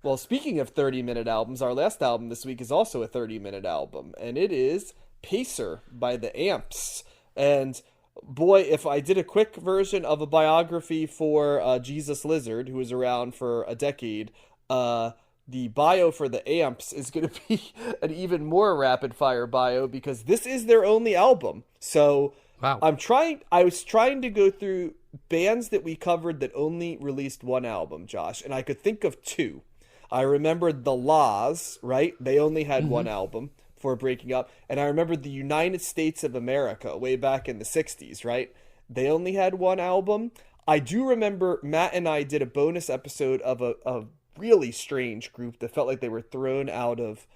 Well, speaking of 30-minute albums, our last album this week is also a 30-minute album, and it is Pacer by the AMPS. And boy, if I did a quick version of a biography for Jesus Lizard, who was around for a decade, uh, the bio for the AMPS is going to be an even more rapid fire bio because this is their only album. So Wow. I was trying to go through bands that we covered that only released one album, Josh, and I could think of two. I remembered the Laws, right? They only had one album before breaking up. And I remembered the United States of America way back in the 60s, right? They only had one album. I do remember Matt and I did a bonus episode of a really strange group that felt like they were thrown out of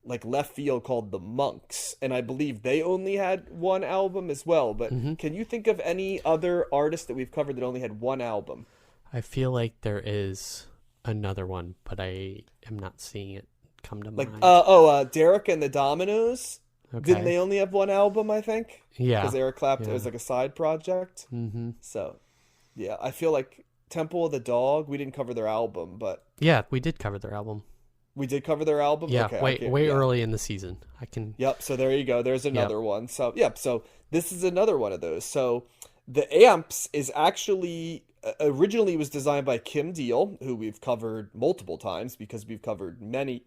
like left field called the Monks, and I believe they only had one album as well. But can you think of any other artists that we've covered that only had one album? I feel like there is another one, but I am not seeing it come to Like mind. Derek and the Dominoes. Didn't they only have one album, I think? Yeah. Because Eric Clapton, Yeah. it was like a side project. So yeah, I feel like Temple of the Dog, we didn't cover their album, but Yeah, we did cover their album. we did cover their album. Yeah, Okay, way yeah. early in the season. I can. Yep. So there you go. There's another one. So yep. So this is another one of those. So the AMPS is actually originally was designed by Kim Deal, who we've covered multiple times because we've covered many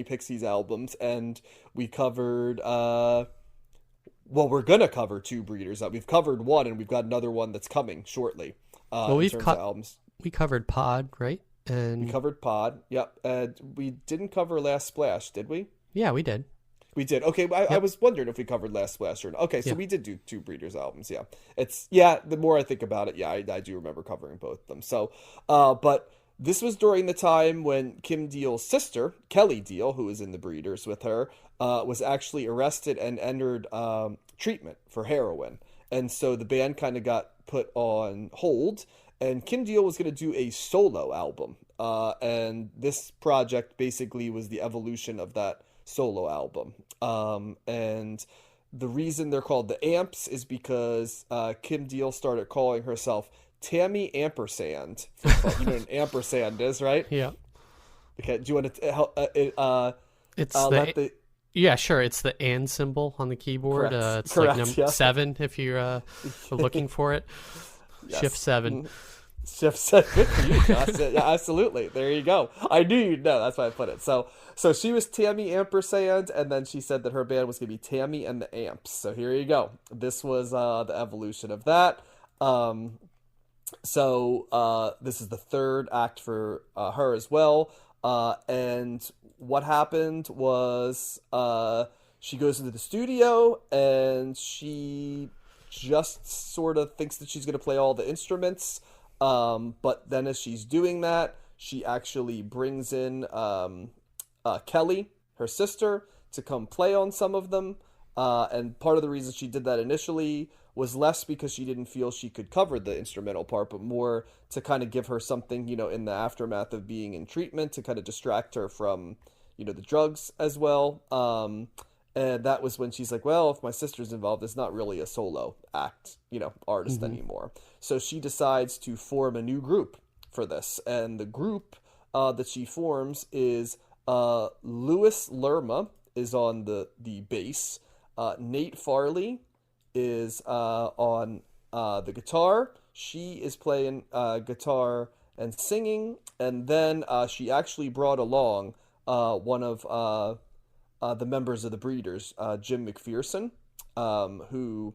Pixies albums, and we covered. Well, we're gonna cover two Breeders. We've covered one, and we've got another one that's coming shortly. Well, in terms of albums. we covered Pod, right? And We covered Pod. Yep. And we didn't cover Last Splash, did we? yeah, we did. We did. Okay, I was wondering if we covered Last Splash or not. Okay, so Yeah. we did do two Breeders albums. Yeah, the more I think about it, yeah, I do remember covering both of them. So, but this was during the time when Kim Deal's sister, Kelly Deal, who was in the Breeders with her, was actually arrested and entered treatment for heroin, and so the band kind of got put on hold. And Kim Deal was going to do a solo album, and this project basically was the evolution of that solo album. And the reason they're called the Amps is because Kim Deal started calling herself Tammy Ampersand. You know what an ampersand is, right? Yeah. Okay. Do you want to help? It's Let the Yeah, sure. It's the and symbol on the keyboard. Correct. It's Correct, like number yeah. 7 if you're looking for it. Yes. Shift 7. Chef said, "Good for you, Josh." Yeah, absolutely. There you go. I knew you'd know. That's why I put it. So she was Tammy Ampersand, and then she said that her band was going to be Tammy and the Amps. So here you go. This was the evolution of that. This is the third act for her as well. And what happened was she goes into the studio and she just sort of thinks that she's going to play all the instruments. But then as she's doing that, she actually brings in Kelly, her sister, to come play on some of them. And part of the reason she did that initially was less because she didn't feel she could cover the instrumental part, but more to kind of give her something, in the aftermath of being in treatment to kind of distract her from, the drugs as well. And that was when she's like, well, if my sister's involved, it's not really a solo act, artist anymore. So she decides to form a new group for this. And the group that she forms is Louis Lerma is on the bass. Nate Farley is on the guitar. She is playing guitar and singing. And then she actually brought along one of the members of the Breeders, Jim McPherson, who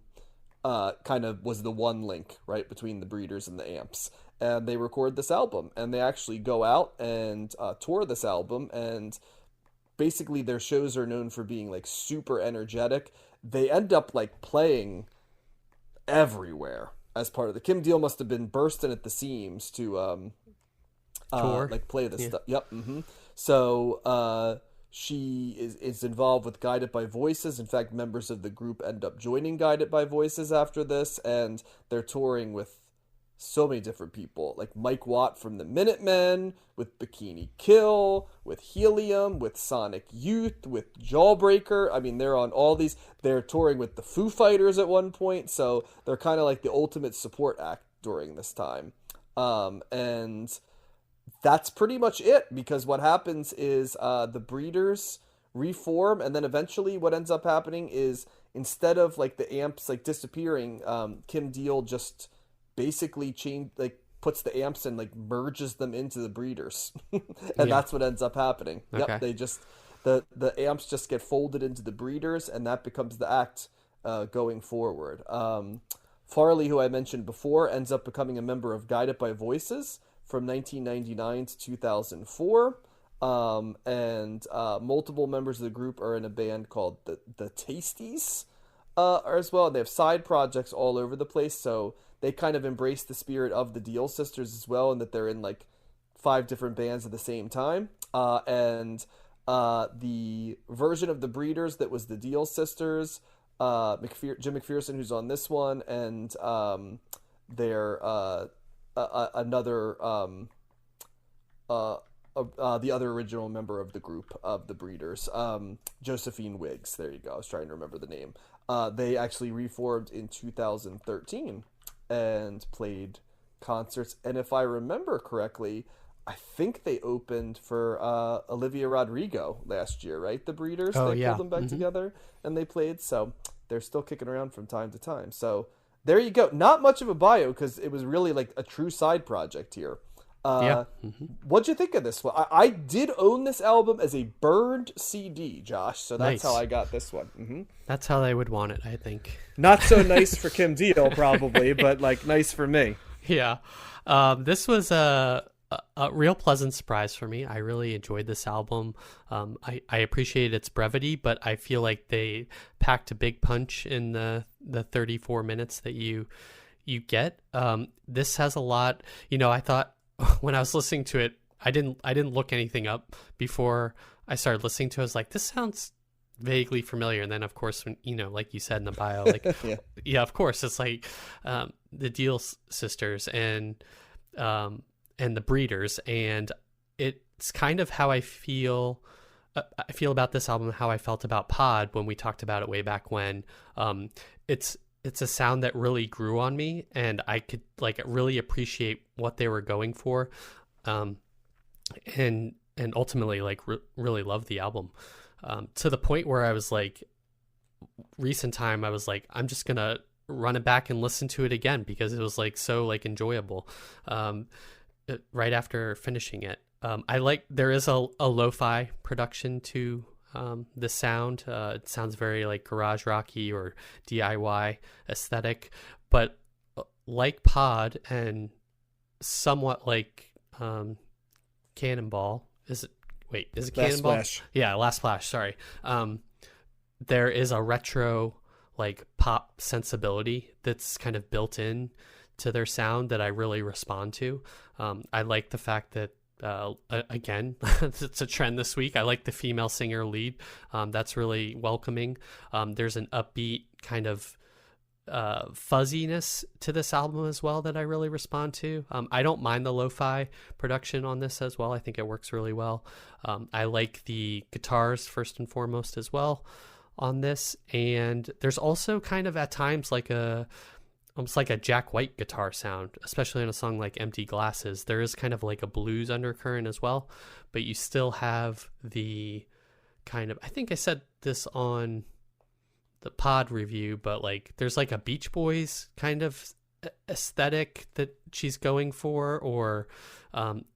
kind of was the one link, right, between the Breeders and the Amps. And they record this album, and they actually go out and tour this album, and basically their shows are known for being, like, super energetic. They end up, like, playing everywhere as part of the... Kim Deal must have been bursting at the seams to, Tour? like, play this stuff. Yep, So, she is involved with Guided by Voices. In fact, members of the group end up joining Guided by Voices after this, and they're touring with so many different people, like Mike Watt from the Minutemen, with Bikini Kill, with Helium, with Sonic Youth, with Jawbreaker. I mean, they're on all these. They're touring with the Foo Fighters at one point, so they're kind of like the ultimate support act during this time. And that's pretty much it, because what happens is the breeders reform, and then eventually what ends up happening is, instead of like the amps like disappearing, Kim Deal just basically puts the amps and like merges them into the breeders. And Yeah. that's what ends up happening. Yep, Okay. they just the amps just get folded into the breeders, and that becomes the act going forward. Farley, who I mentioned before, ends up becoming a member of Guided by Voices from 1999 to 2004. And multiple members of the group are in a band called the Tasties as well. They have side projects all over the place, so they kind of embrace the spirit of the Deal Sisters as well, and that they're in like 5 different bands at the same time. And the version of the Breeders that was the Deal Sisters, Jim McPherson, who's on this one, and their another the other original member of the group of the Breeders, Josephine Wiggs. There you go. I was trying to remember the name. They actually reformed in 2013 and played concerts. And if I remember correctly, I think they opened for Olivia Rodrigo last year, right? The Breeders. Oh They yeah. pulled them back together and they played. So they're still kicking around from time to time. So there you go. Not much of a bio, because it was really like a true side project here. Yeah. What'd you think of this one? I did own this album as a burned CD, Josh. So that's Nice. how I got this one. That's how they would want it, I think. Not so nice for Kim Deal, probably, but like nice for me. Yeah. This was a real pleasant surprise for me. I really enjoyed this album. I appreciate its brevity, but I feel like they packed a big punch in the 34 minutes that you get. This has a lot, I thought when I was listening to it, I didn't look anything up before I started listening to it. I was like, this sounds vaguely familiar. And then of course, when, like you said in the bio, like, Yeah. yeah, of course it's like, the Deal Sisters and the Breeders. And it's kind of how I feel about this album, how I felt about Pod when we talked about it way back when. It's a sound that really grew on me, and I could like really appreciate what they were going for, and ultimately like really love the album, to the point where I was like, recent time I was like, I'm just gonna run it back and listen to it again, because it was like so like enjoyable, right after finishing it. I like, there is a lo-fi production to the sound. It sounds very like garage rocky or DIY aesthetic, but like Pod and somewhat like Cannonball. Is it Last Cannonball? Splash. Yeah, Last Splash, sorry. There is a retro like pop sensibility that's kind of built in to their sound that I really respond to. I like the fact that again, it's a trend this week. I like the female singer lead. That's really welcoming. There's an upbeat kind of fuzziness to this album as well that I really respond to. I don't mind the lo-fi production on this as well. I think it works really well. I like the guitars first and foremost as well on this. And there's also kind of at times like almost like a Jack White guitar sound, especially on a song like Empty Glasses. There is kind of like a blues undercurrent as well, but you still have the kind of, I think I said this on the Pod review, but like there's like a Beach Boys kind of aesthetic that she's going for, or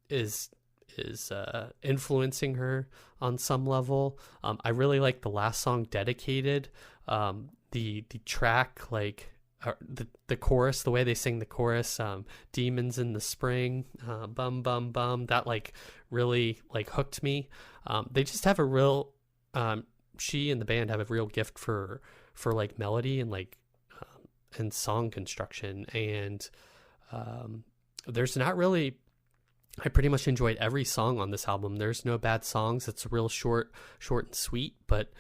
is influencing her on some level. I really like the last song, Dedicated. The track, like the chorus, the way they sing the chorus, Demons in the Spring, bum bum bum, that like really like hooked me. They just have a real she and the band have a real gift for like melody and like and song construction. And there's not really, I pretty much enjoyed every song on this album. There's no bad songs. It's real short and sweet, but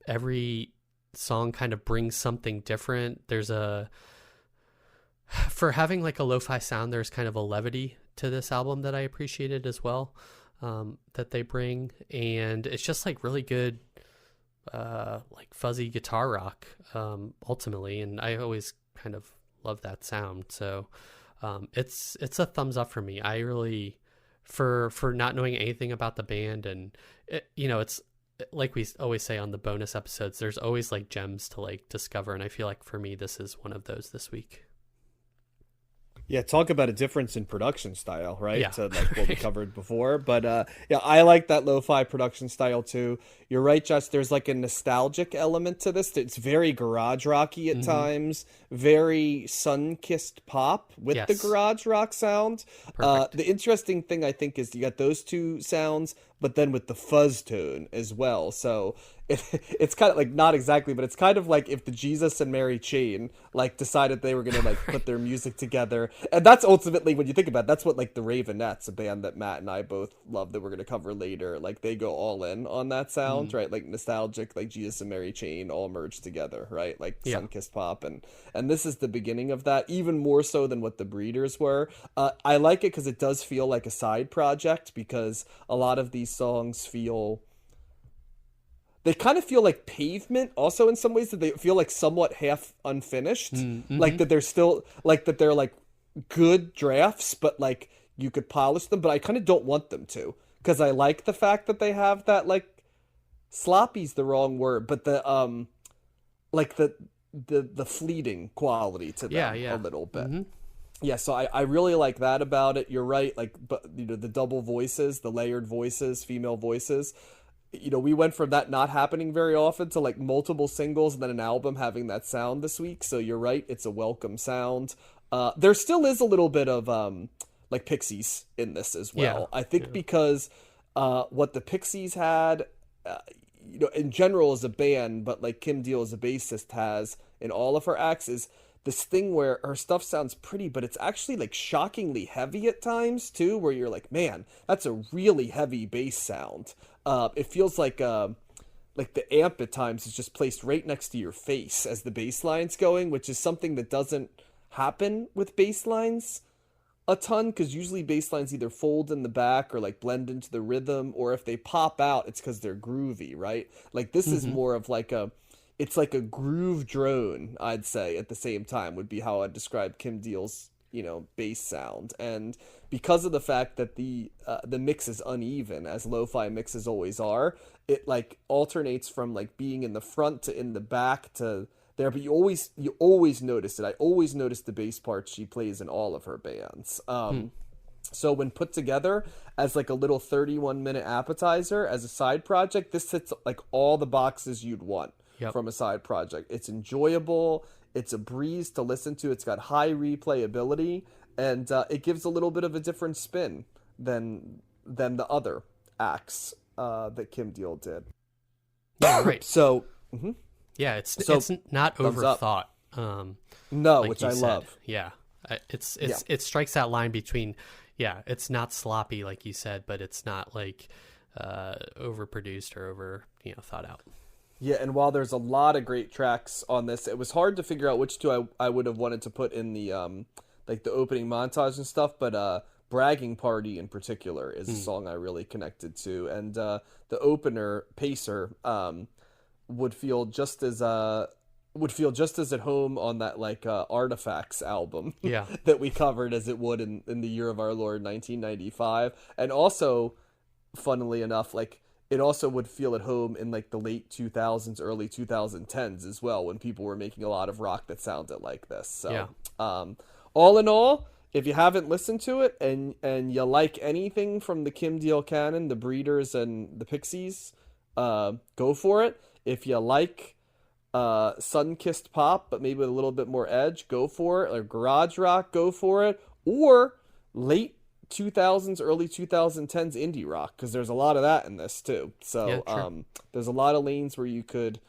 every song kind of brings something different. There's for having like a lo-fi sound, there's kind of a levity to this album that I appreciated as well, that they bring. And it's just like really good, like fuzzy guitar rock, ultimately. And I always kind of love that sound. So it's a thumbs up for me. I really for not knowing anything about the band. And it's like we always say on the bonus episodes, there's always like gems to like discover, and I feel like for me this is one of those this week. Yeah, talk about a difference in production style, right? Yeah. To like what we covered before. But yeah, I like that lo-fi production style too. You're right, Josh. There's like a nostalgic element to this. It's very garage rocky at times, very sun-kissed pop with the Yes. garage rock sound. Perfect. The interesting thing I think is you got those two sounds, but then with the fuzz tone as well. So it's kind of like, not exactly, but it's kind of like if the Jesus and Mary Chain like decided they were going to like put their music together. And that's ultimately, when you think about it, that's what like the Ravenettes, a band that Matt and I both love that we're going to cover later, like they go all in on that sound, right? Like nostalgic, like Jesus and Mary Chain all merged together, right? Like sun-kissed pop. And this is the beginning of that, even more so than what the Breeders were. I like it because it does feel like a side project, because a lot of these songs they kind of feel like Pavement also in some ways, that they feel like somewhat half unfinished. Like that they're still like that they're like good drafts, but like you could polish them, but I kind of don't want them to, because I like the fact that they have that, like, sloppy's the wrong word, but the like the fleeting quality to them a little bit. Yeah, so I really like that about it. You're right, like, but the double voices, the layered voices, female voices. We went from that not happening very often to like multiple singles and then an album having that sound this week. So you're right, it's a welcome sound. There still is a little bit of like Pixies in this as well. I think because what the Pixies had, in general as a band, but like Kim Deal as a bassist has in all of her acts, is this thing where her stuff sounds pretty, but it's actually like shockingly heavy at times too, where you're like, man, that's a really heavy bass sound. It feels like the amp at times is just placed right next to your face as the bass line's going, which is something that doesn't happen with bass lines a ton, because usually bass lines either fold in the back or like blend into the rhythm, or if they pop out, it's because they're groovy, right? Like this is more of like it's like a groove drone, I'd say, at the same time, would be how I'd describe Kim Deal's, bass sound. And because of the fact that the mix is uneven, as lo-fi mixes always are, it like alternates from like being in the front to in the back to there, but you always notice it. I always notice the bass parts she plays in all of her bands. So when put together as like a little 31-minute appetizer as a side project, this hits like all the boxes you'd want from a side project. It's enjoyable. It's a breeze to listen to. It's got high replayability, and it gives a little bit of a different spin than the other acts that Kim Deal did. Yeah, right. So, yeah, it's not overthought. No, like which I said. love. Yeah, it strikes that line between, it's not sloppy like you said, but it's not like overproduced or over thought out. Yeah, and while there's a lot of great tracks on this, it was hard to figure out which two I would have wanted to put in the like the opening montage and stuff, but Bragging Party in particular is a song I really connected to, and the opener, Pacer, would feel just as at home on that like Artifacts album that we covered as it would in the year of our Lord 1995. And also, funnily enough, like it also would feel at home in like the late 2000s, early 2010s as well, when people were making a lot of rock that sounded like this. So all in all, if you haven't listened to it and you like anything from the Kim Deal canon, the Breeders and the Pixies, go for it. If you like sun-kissed pop, but maybe with a little bit more edge, go for it. Or garage rock, go for it. Or late 2000s, early 2010s indie rock, because there's a lot of that in this too. So there's a lot of lanes where you could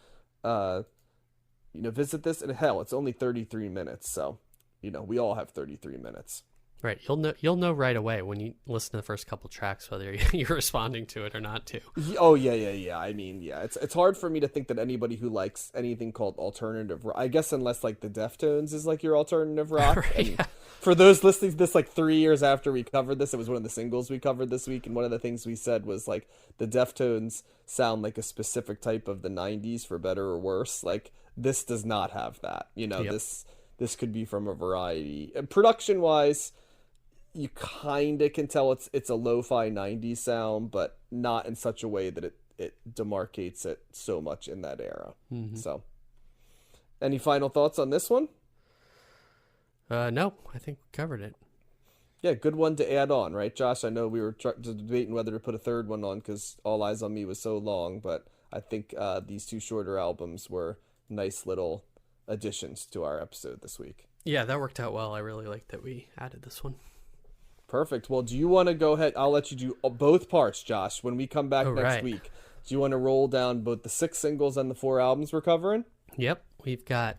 visit this. And hell, it's only 33 minutes, so we all have 33 minutes. Right, you'll know right away when you listen to the first couple tracks whether you're responding to it or not too. Oh yeah. I mean, yeah, it's hard for me to think that anybody who likes anything called alternative rock, I guess, unless like the Deftones is like your alternative rock. Right, For those listening to this like 3 years after we covered this, it was one of the singles we covered this week, and one of the things we said was like the Deftones sound like a specific type of the 90s, for better or worse. Like this does not have that. This could be from a variety. And production wise, you kind of can tell it's a lo-fi 90s sound, but not in such a way that it demarcates it so much in that era. Mm-hmm. So, any final thoughts on this one? No, I think we covered it. Yeah, good one to add on, right, Josh? I know we were debating whether to put a third one on because All Eyes on Me was so long, but I think these two shorter albums were nice little additions to our episode this week. Yeah, that worked out well. I really like that we added this one. Perfect. Well, do you want to go ahead? I'll let you do both parts, Josh. When we come back next week, do you want to roll down both the 6 singles and the 4 albums we're covering? Yep. We've got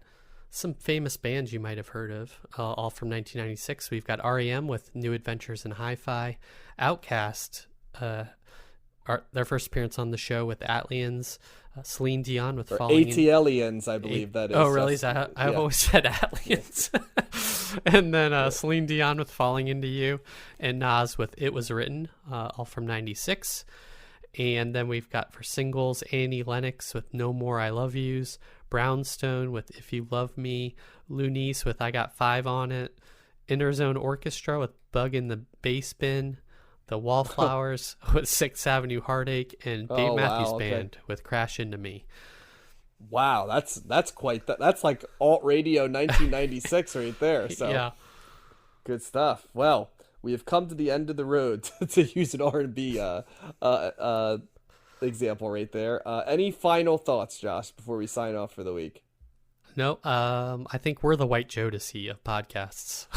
some famous bands you might have heard of, all from 1996. We've got REM with New Adventures in Hi-Fi, Outkast, their first appearance on the show with Atlians, Celine Dion with Falling ATLians, I believe that is. Oh, really? I've always said Atlians. And then Celine Dion with Falling Into You, and Nas with It Was Written, all from 96. And then we've got for singles, Annie Lennox with No More I Love Yous, Brownstone with If You Love Me, Lunice with I Got 5 on It, Inner Zone Orchestra with Bug in the Bass Bin, The Wallflowers with 6th Avenue Heartache, and Dave Matthews Band with Crash Into Me. Wow, that's quite that's like alt radio 1996 right there. So yeah, good stuff. Well, we have come to the end of the road to use an R&B example right there. Any final thoughts, Josh, before we sign off for the week? No, I think we're the White Jodeci of podcasts.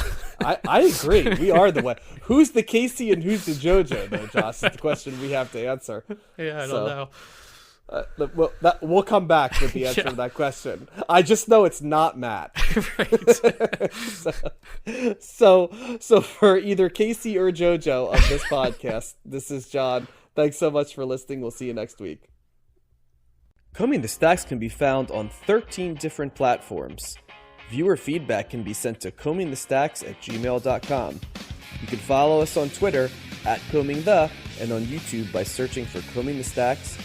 I agree. We are the one. Who's the Casey and who's the JoJo, though, Josh? It's the question we have to answer. Yeah, I don't know. We'll come back with the answer to that question. I just know it's not Matt. Right. So for either Casey or JoJo of this podcast, this is John. Thanks so much for listening. We'll see you next week. Combing the Stacks can be found on 13 different platforms. Viewer feedback can be sent to combingthestacks@gmail.com. You can follow us on Twitter @combingthe and on YouTube by searching for Combing the Stacks